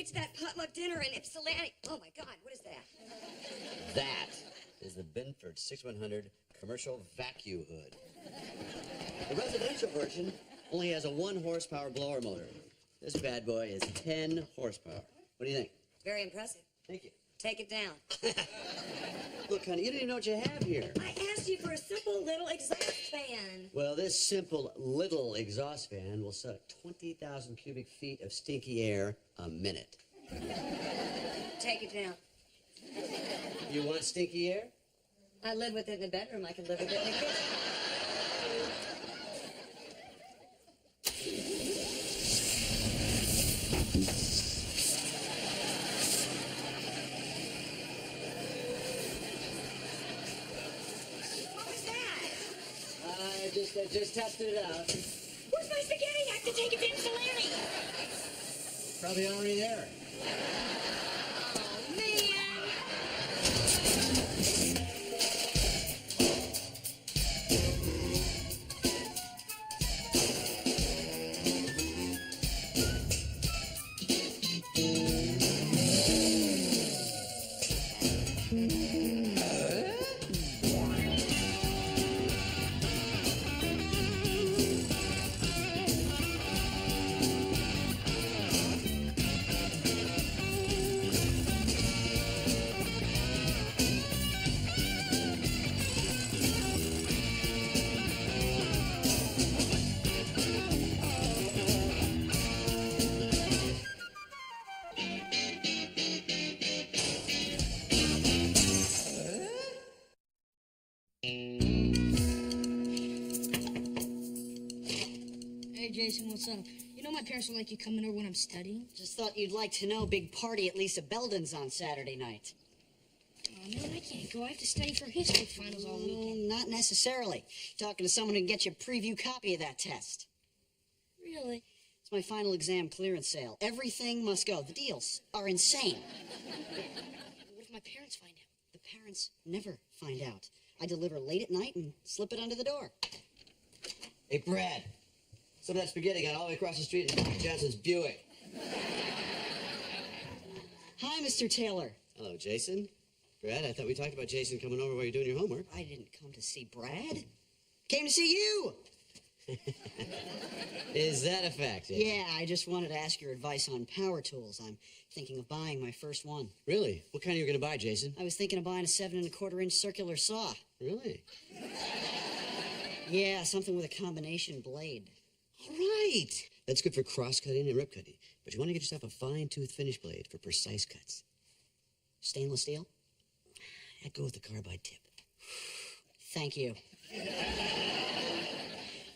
it to that potluck dinner in Ypsilanti. Oh, my God, what is that? That is the Binford 6100 commercial vacuum hood. The residential version only has a 1-horsepower blower motor. This bad boy is 10 horsepower. What do you think? Very impressive. Thank you. Take it down. Look, honey, you don't even know what you have here. I asked you for a simple little exhaust fan. Well, this simple little exhaust fan will suck 20,000 cubic feet of stinky air a minute. Take it down. You want stinky air? I live with it in the bedroom. I can live with it in the kitchen. I just tested it out. Where's my spaghetti? I have to take it to Ypsilanti. Probably already there. Oh, man. Hey, Jason, what's up? You know my parents don't like you coming over when I'm studying? Just thought you'd like to know, big party at Lisa Belden's on Saturday night. Oh, man, I can't go. I have to study for history finals all weekend. Not necessarily. Talking to someone who can get you a preview copy of that test. Really? It's my final exam clearance sale. Everything must go. The deals are insane. What if my parents find out? The parents never find out. I deliver late at night and slip it under the door. Hey, Brad. Some of that spaghetti got all the way across the street in Johnson's Buick. Hi, Mr. Taylor. Hello, Jason. Brad, I thought we talked about Jason coming over while you're doing your homework. I didn't come to see Brad. Came to see you. Is that a fact, Jason? Yeah, I just wanted to ask your advice on power tools. I'm thinking of buying my first one. Really? What kind are you going to buy, Jason? I was thinking of buying a 7 1/4 inch circular saw. Really? Yeah, something with a combination blade. All right. That's good for cross-cutting and rip-cutting. But you want to get yourself a fine-tooth finish blade for precise cuts. Stainless steel? I'd go with the carbide tip. Thank you.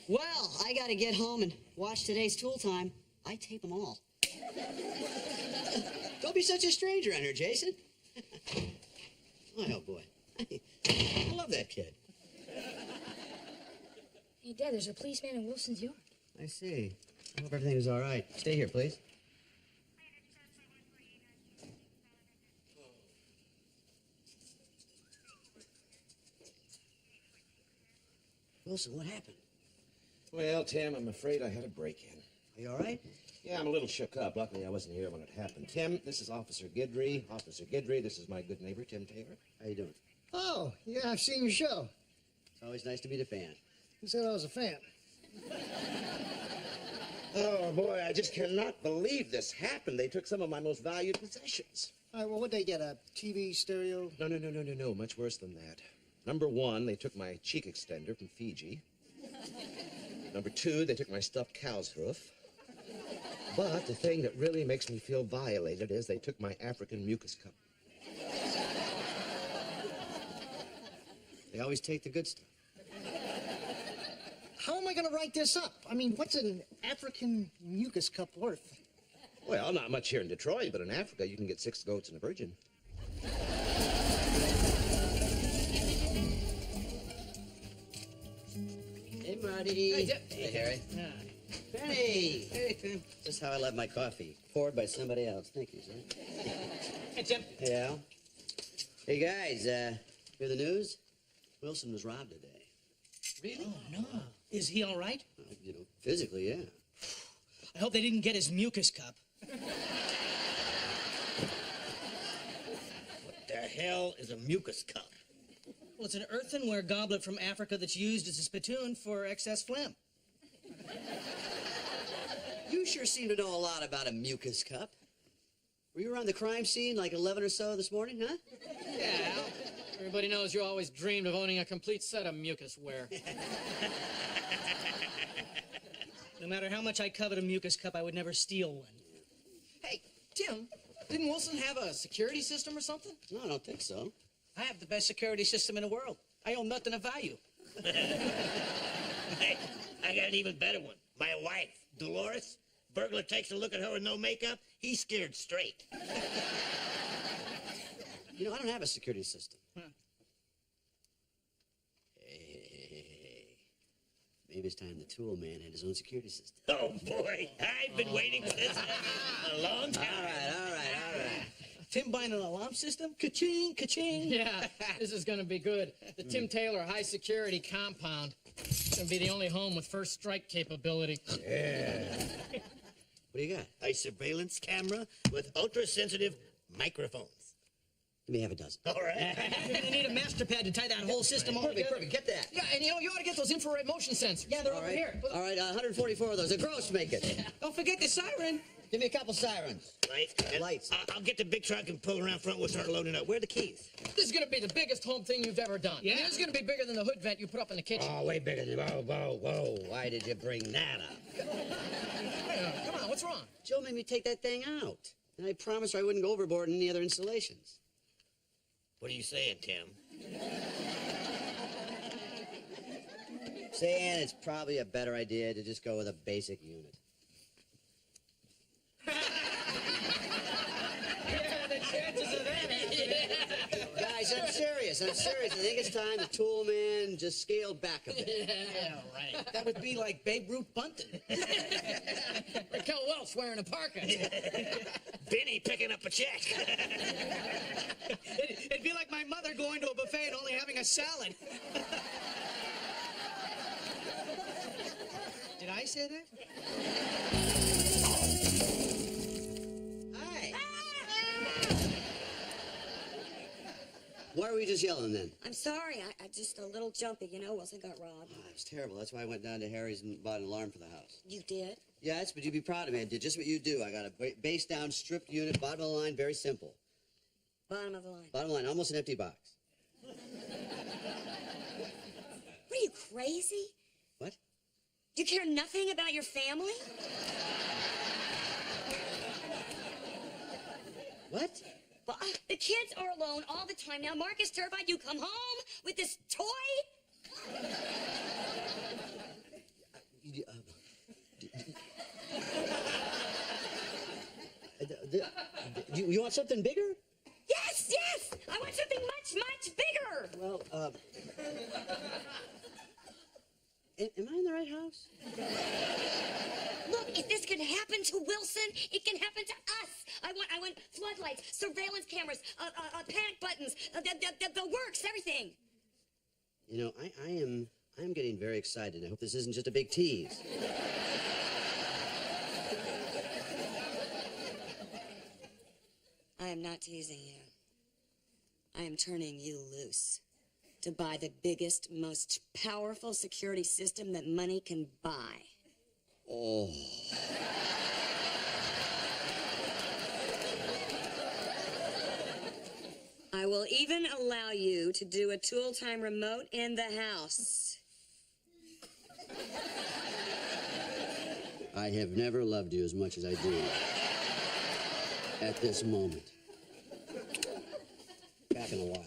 Well, I got to get home and watch today's tool time. I tape them all. Don't be such a stranger on her, Jason. Oh, boy. I love that kid. Hey, Dad, there's a policeman in Wilson's yard. I see. I hope everything is all right. Stay here, please. Wilson, what happened? Well, Tim, I'm afraid I had a break-in. Are you all right? Yeah, I'm a little shook up. Luckily, I wasn't here when it happened. Tim, this is Officer Guidry. Officer Guidry, this is my good neighbor, Tim Taylor. How you doing? Oh, yeah, I've seen your show. It's always nice to meet a fan. Who said I was a fan? Oh, boy, I just cannot believe this happened. They took some of my most valued possessions. All right, well, what'd they get, a TV, stereo? No, much worse than that. Number one, they took my cheek extender from Fiji. Number two, they took my stuffed cow's hoof. But the thing that really makes me feel violated is they took my African mucus cup. They always take the good stuff. How am I going to write this up? I mean, what's an African mucus cup worth? Well, not much here in Detroit, but in Africa, you can get 6 goats and a virgin. Hey, Marty. Hey, Dick. Hey, Harry. Hi. Hey. Hey. Just how I love my coffee. Poured by somebody else. Thank you, sir. Hey, Tim. Hey, Al. Hey, guys. Hear the news? Wilson was robbed today. Really? Oh, no. Is he all right? You know, physically, yeah. I hope they didn't get his mucus cup. hell is a mucus cup? Well, it's an earthenware goblet from Africa that's used as a spittoon for excess phlegm. You sure seem to know a lot about a mucus cup. Were you around the crime scene like 11 or so this morning, huh? Yeah, everybody knows you always dreamed of owning a complete set of mucus wear. No matter how much I covet a mucus cup, I would never steal one. Hey, Tim, didn't Wilson have a security system or something? No, I don't think so. I have the best security system in the world. I own nothing of value. Hey, I got an even better one. My wife, Dolores. Burglar takes a look at her with no makeup, he's scared straight. You know, I don't have a security system. Huh. Hey, maybe it's time the tool man had his own security system. Oh, boy, I've been waiting for this a long time. All right. Tim buying an alarm system? Ka-ching, ka-ching. Yeah, this is going to be good. The Tim Taylor high security compound. It's going to be the only home with first strike capability. Yeah. What do you got? A surveillance camera with ultra-sensitive microphones. Let me have a dozen. All right. You're gonna need a master pad to tie that whole system all together. Perfect. Get that. Yeah, and you know, you ought to get those infrared motion sensors. Yeah, they're All over right. here. All right, 144 of those. A gross make it. Don't forget the siren. Give me a couple sirens. Right. And Lights. I'll get the big truck and pull around front. We'll start loading up. Where are the keys? This is going to be the biggest home thing you've ever done. Yeah. I mean, this is going to be bigger than the hood vent you put up in the kitchen. Oh, way bigger than... Whoa. Why did you bring that up? Come on, what's wrong? Joe made me take that thing out. And I promised her I wouldn't go overboard in any other installations. What are you saying, Tim? Saying it's probably a better idea to just go with a basic unit. Guys, I'm serious. I think it's time the tool man just scaled back a bit. Yeah, right. That would be like Babe Ruth bunting. Raquel Welch wearing a parka. Benny picking up a check. It'd be like my mother going to a buffet and only having a salad. Did I say that? Hi. Why were we just yelling then? I'm sorry. I just a little jumpy, you know. Wilson got robbed. Oh, it was terrible. That's why I went down to Harry's and bought an alarm for the house. You did? Yes, but you'd be proud of me. I did just what you do. I got a base down, stripped unit, bottom of the line, very simple. Bottom of the line. Bottom line, almost an empty box. What are you, crazy? What? You care nothing about your family? What? Well, the kids are alone all the time now. Mark is terrified you come home with this toy? You want something bigger? Yes! I want something much bigger! Well, am I in the right house? Look, if this can happen to Wilson, it can happen to us. I want floodlights, surveillance cameras, panic buttons, the works, everything. You know, I am getting very excited. I hope this isn't just a big tease. I am not teasing you. I am turning you loose to buy the biggest, most powerful security system that money can buy. Oh. I will even allow you to do a tool time remote in the house. I have never loved you as much as I do at this moment. Back in a while.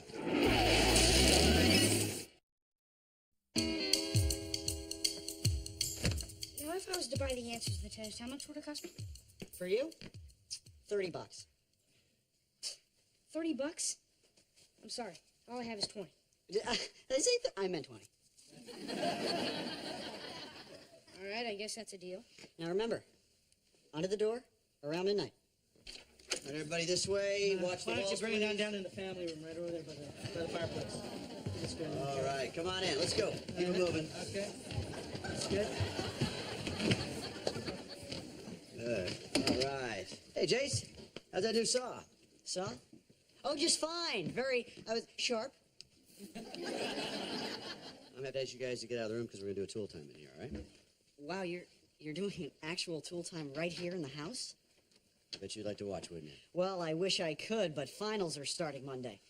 You know, if I was to buy the answers to the test, how much would it cost me? For you? $30. $30? I'm sorry. All I have is 20. I meant 20. All right, I guess that's a deal. Now remember, under the door, around midnight. All right, everybody this way. Watch the Why don't you walls, bring it please. down in the family room right over there by the fireplace? Let's go. All right, come on in. Let's go. Keep it moving. Okay. That's good. Good. All right. Hey, Jace, how's that new saw? Saw? Oh, just fine. I was sharp. I'm gonna have to ask you guys to get out of the room because we're gonna do a tool time in here, all right? Wow, you're doing an actual tool time right here in the house? I bet you'd like to watch, wouldn't you? Well, I wish I could, but finals are starting Monday.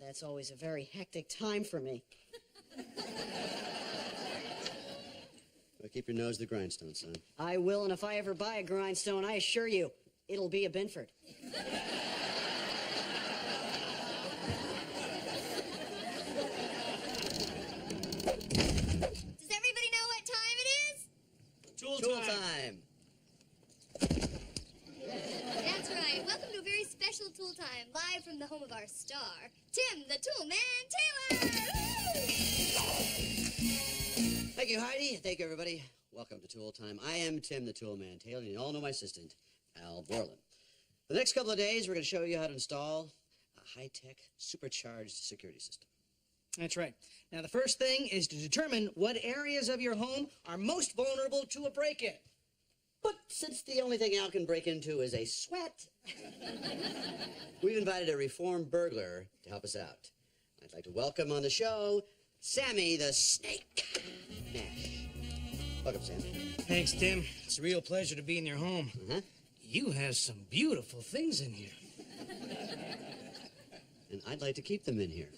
That's always a very hectic time for me. Well, keep your nose to the grindstone, son. I will, and if I ever buy a grindstone, I assure you, it'll be a Binford. Does everybody know what time it is? Tool time. That's right. Welcome to a very special Tool Time, live from the home of our star, Tim the Tool Man Taylor. Woo! Thank you, Heidi. Thank you, everybody. Welcome to Tool Time. I am Tim the Tool Man Taylor, and you all know my assistant, Al Borland. For the next couple of days, we're going to show you how to install a high-tech, supercharged security system. That's right. Now, the first thing is to determine what areas of your home are most vulnerable to a break-in. But since the only thing Al can break into is a sweat, we've invited a reformed burglar to help us out. I'd like to welcome on the show, Sammy the Snake Nash. Welcome, Sam. Thanks, Tim. It's a real pleasure to be in your home. Uh-huh. You have some beautiful things in here. And I'd like to keep them in here.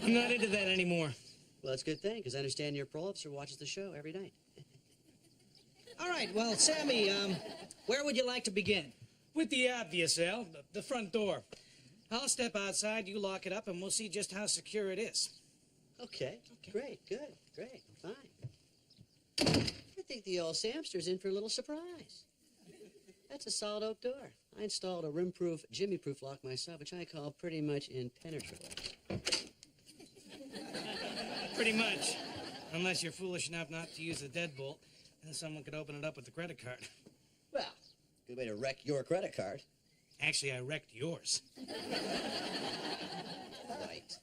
I'm not into that anymore. Well, that's a good thing, because I understand your parole officer watches the show every night. All right, well, Sammy, where would you like to begin? With the obvious, Al, the front door. I'll step outside, you lock it up, and we'll see just how secure it is. Okay. Great, good, great, fine. I think the old Samster's in for a little surprise. That's a solid oak door. I installed a rim-proof, jimmy-proof lock myself, which I call pretty much impenetrable. Pretty much. Unless you're foolish enough not to use a deadbolt, then someone could open it up with a credit card. Well, good way to wreck your credit card. Actually, I wrecked yours. Right.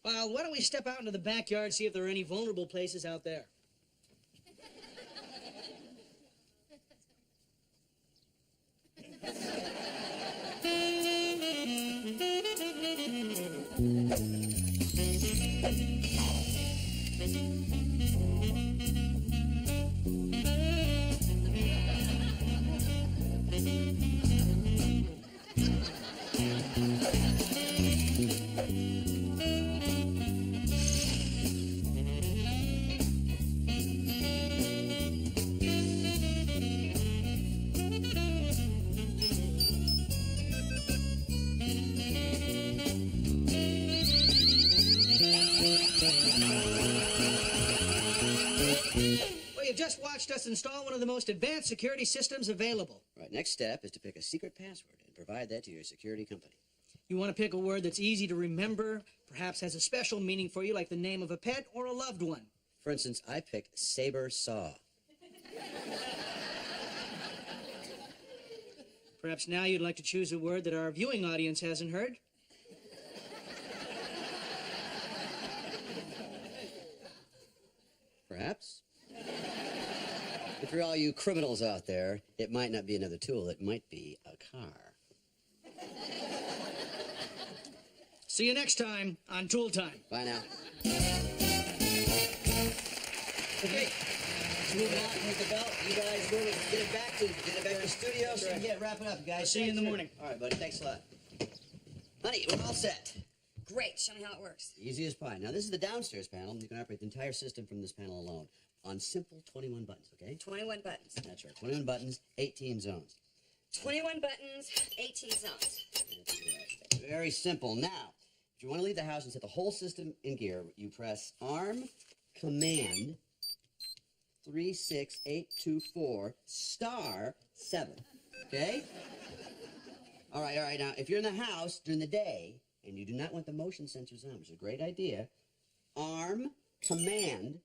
Well, why don't we step out into the backyard, see if there are any vulnerable places out there. Well, you've just watched us install one of the most advanced security systems available. Right, next step is to pick a secret password and provide that to your security company. You want to pick a word that's easy to remember, perhaps has a special meaning for you, like the name of a pet or a loved one. For instance, I picked saber saw. Perhaps now you'd like to choose a word that our viewing audience hasn't heard. Perhaps. But for all you criminals out there, it might not be another tool, it might be a car. See you next time on Tool Time. Bye now. Okay. Let's move on with the belt. You guys move it. Get it back to the studio so we can get wrapping up, you guys. See you in the morning. All right, buddy. Thanks a lot. Honey, we're all set. Great. Show me how it works. Easy as pie. Now, this is the downstairs panel. You can operate the entire system from this panel alone on simple 21 buttons, okay? 21 buttons. That's right. 21 buttons, 18 zones. 21 buttons, 18 zones. That's right. Very simple. Now, if you want to leave the house and set the whole system in gear, you press ARM Command 36824 *7. Okay? All right. Now, if you're in the house during the day and you do not want the motion sensors on, which is a great idea, ARM Command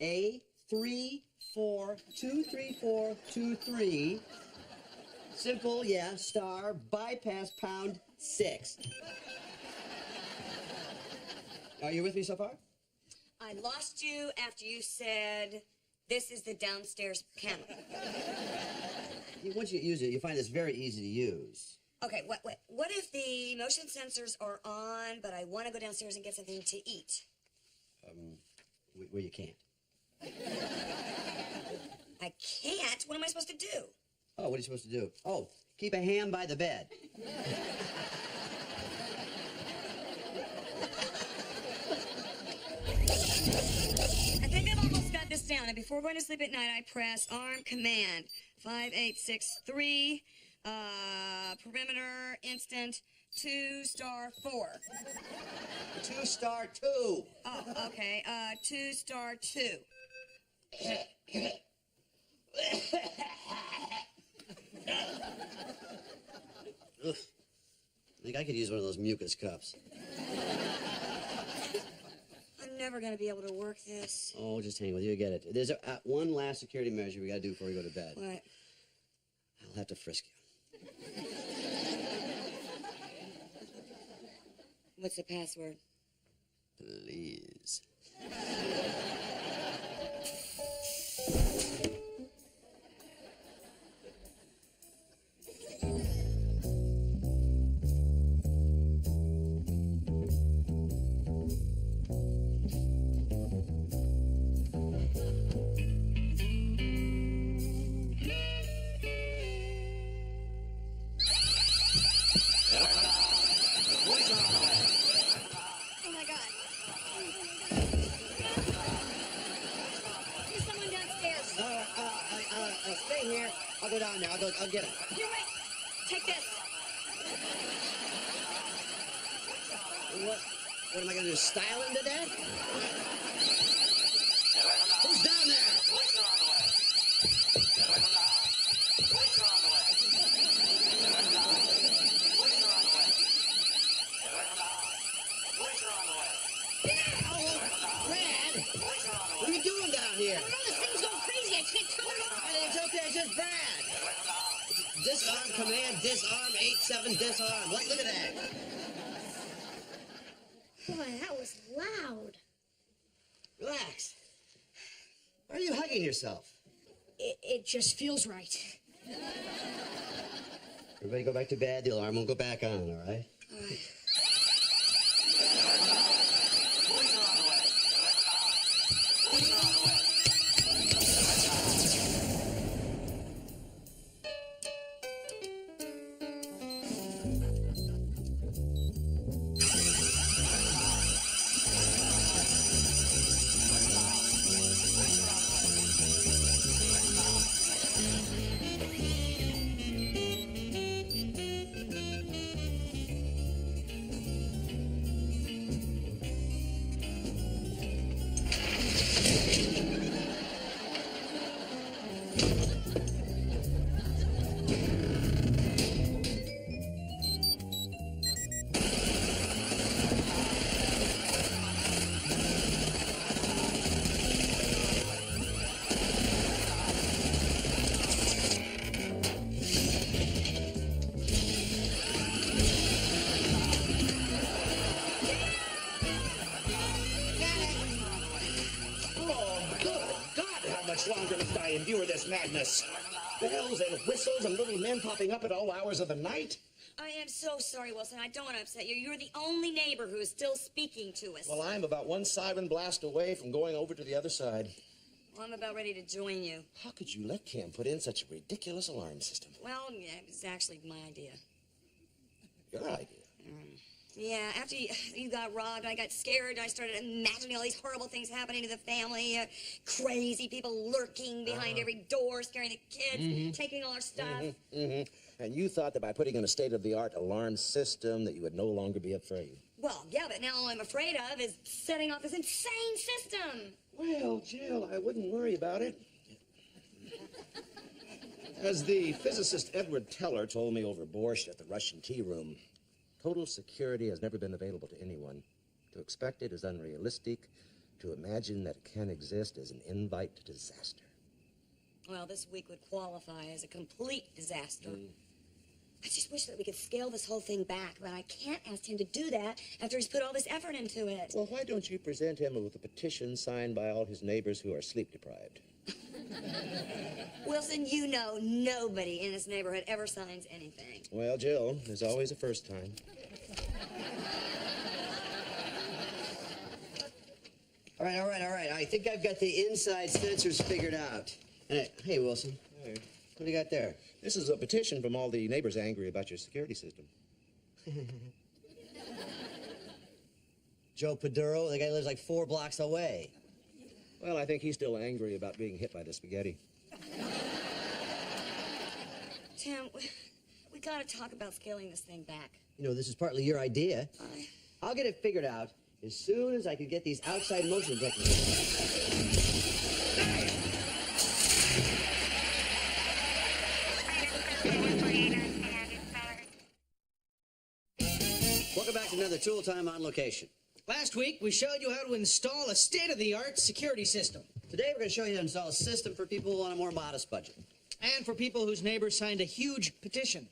A3423423. Simple, yeah, *bypass #6. Are you with me so far? I lost you after you said, this is the downstairs panel. Once you use it, you find this very easy to use. Okay, what if the motion sensors are on, but I want to go downstairs and get something to eat? Well, you can't. I can't? What am I supposed to do? Oh, what are you supposed to do? Oh, keep a ham by the bed. I think I've almost got this down. And before going to sleep at night, I press arm command 5863, perimeter instant 2*4. 2*2. Oh, okay. 2*2. Ugh. I think I could use one of those mucus cups. I'm never going to be able to work this. Oh, just hang with you. Get it. There's one last security measure we got to do before we go to bed. What? I'll have to frisk you. What's the password? Please. Oh my God. There's someone downstairs. Stay here. I'll go down there. I'll get him. You're right. Take this. What am I going to do? Style him to death? Who's down there? Brad! What are you doing down here? I don't know. This thing's going crazy. I can't turn it off. It's okay. It's just Brad. Disarm command. Disarm 87. Disarm. Look at that. Boy, that was loud. Relax. Why are you hugging yourself? It just feels right. Everybody go back to bed. The alarm won't go back on, all right? All right. much longer must I endure this madness? Bells and whistles and little men popping up at all hours of the night? I am so sorry, Wilson. I don't want to upset you. You're the only neighbor who is still speaking to us. Well, I'm about one siren blast away from going over to the other side. Well, I'm about ready to join you. How could you let Cam put in such a ridiculous alarm system? Well, yeah, it was actually my idea. Your idea? Yeah, after you got robbed, I got scared. I started imagining all these horrible things happening to the family. Crazy people lurking behind every door, scaring the kids, taking all our stuff. And you thought that by putting in a state-of-the-art alarm system that you would no longer be afraid. Well, yeah, but now all I'm afraid of is setting off this insane system. Well, Jill, I wouldn't worry about it. As the physicist Edward Teller told me over borscht at the Russian tea room, total security has never been available to anyone. To expect it is unrealistic. To imagine that it can exist is an invite to disaster. Well, this week would qualify as a complete disaster. I just wish that we could scale this whole thing back, but I can't ask him to do that after he's put all this effort into it. Well, why don't you present him with a petition signed by all his neighbors who are sleep-deprived? Wilson, you know nobody in this neighborhood ever signs anything. Well, Jill, there's always a first time. All right. I think I've got the inside sensors figured out. And hey, Wilson. Hey. What do you got there? This is a petition from all the neighbors angry about your security system. Joe Paduro, the guy lives like 4 blocks away. Well, I think he's still angry about being hit by the spaghetti. Tim, we gotta talk about scaling this thing back. You know, this is partly your idea. I'll get it figured out as soon as I can get these outside motion detectors. Welcome back to another Tool Time on Location. Last week, we showed you how to install a state-of-the-art security system. Today, we're going to show you how to install a system for people on a more modest budget. And for people whose neighbors signed a huge petition.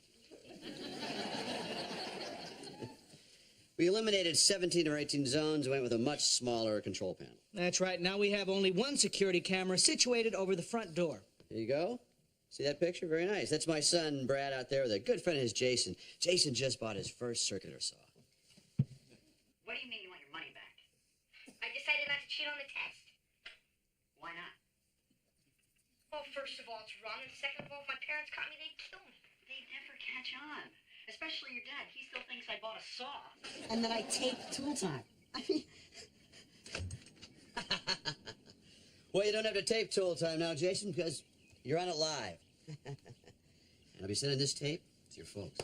We eliminated 17 or 18 zones and went with a much smaller control panel. That's right. Now we have only one security camera situated over the front door. There you go. See that picture? Very nice. That's my son, Brad, out there with a good friend of his, Jason. Jason just bought his first circular saw. What do you mean you want your money back? I decided not to cheat on the test. Why not? Well, first of all, it's wrong, and second of all, if my parents caught me, they'd kill me. They'd never catch on. Especially your dad. He still thinks I bought a saw. And that I taped Tool Time. I mean... Well, you don't have to tape Tool Time now, Jason, because you're on it live. And I'll be sending this tape to your folks.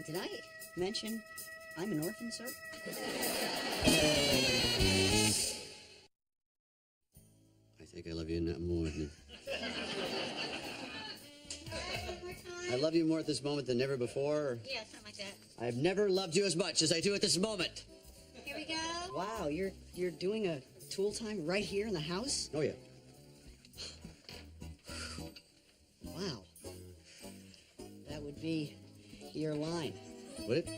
Did I mention I'm an orphan, sir? I think I love you more than... I love you more at this moment than ever before. Yeah, something like that. I've never loved you as much as I do at this moment. Here we go. Wow, you're doing a Tool Time right here in the house? Oh, yeah. Wow. That would be your line. Would it?